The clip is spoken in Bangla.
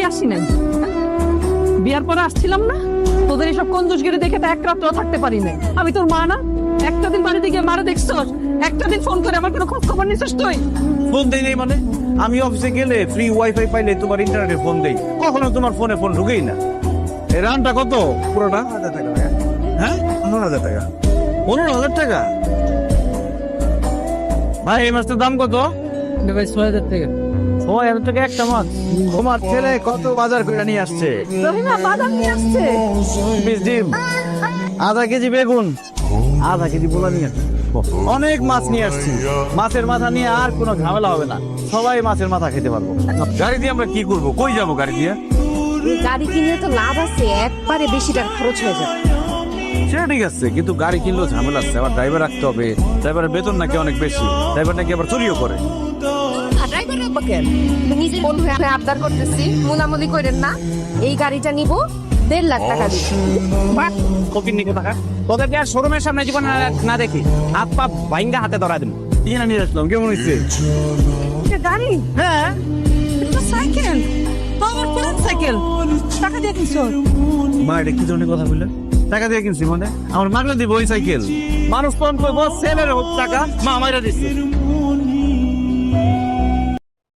আসি নাই। বিয়ার পরে আসছিলাম না, তোদের এসব কঞ্জুসগিরি দেখে তো এক রাত্রেও থাকতে পারি না। আমি তোর মা না? একটা দিন বাড়িতে গিয়ে মারা দেখছস? একটা দিন ফোন করে আমার কোনো খোঁজ খবর নিছিস তুই? ফোন দেই নাই মানে? আমি অফিসে গেলে ফ্রি ওয়াইফাই পাইলে তোমার ইন্টারনেটে ফোন দেই, কখনো তোমার ফোনে ফোন ঢুকেই না। এই রানটা কত পুরোটা? 1,000 টাকা। হ্যাঁ 15,000 টাকা। 15,000 টাকা? ভাই এই মাছটার দাম কত? ভাই 6,000 টাকা। 6,000 টাকা একটা মাছ? তোমার ছেলে কত বাজার করে নিয়ে আসছে? রহিমা বাদাম নিয়ে আসছে। পিস ডিম, আধা কেজি বেগুন, আধা কেজি পোলা নিয়ে আসছে। অনেক মাছ নিয়ে আসছি, মাছের মাথা নিয়ে আর কোনো ঝামেলা হবে না, সবাই মাছের মাথা খেতে পারবো। গাড়ি দিয়ে আমরা কি করবো? কই যাবো গাড়ি দিয়ে? গাড়ি কিনলে তো লাভ আছে, একবারে বেশি টাকা খরচ হয়ে যাবে। সেটা ঠিক আছে, কিন্তু গাড়ি কিনলেও ঝামেলা আছে, আবার ড্রাইভার রাখতে হবে, ড্রাইভারের বেতন নাকি অনেক বেশি, ড্রাইভার নাকি আবার চুরিও করে। ড্রাইভার রাখবো কেন? নিজের বন্ধু হয়ে আবদার করতেছি, মুলামুলি করেন না। এই গাড়িটা নিব 1.5 লাখ টাকা দিয়ে। কপির নিকো টাকা তোদেরকে আর শোরুমের সামনে জীবন না দেখি হাত পা ভাইঙ্গা হাতে ধরা দিন। ইয়ে নিয়ে আসলাম, কেমন হয়েছে? গাড়ি? হ্যাঁ এটা সাইকেল তো, আমার পুরান সাইকেল। টাকা দিয়ে কিনছো? মা, এটা কি ধরনের কথা বললেন? টাকা দিয়ে কিনছি মানে? আমার মাগলে দিব ওই সাইকেল? মানুষ ফোন করবো, সেলের টাকা মা আমাইরা দিচ্ছে।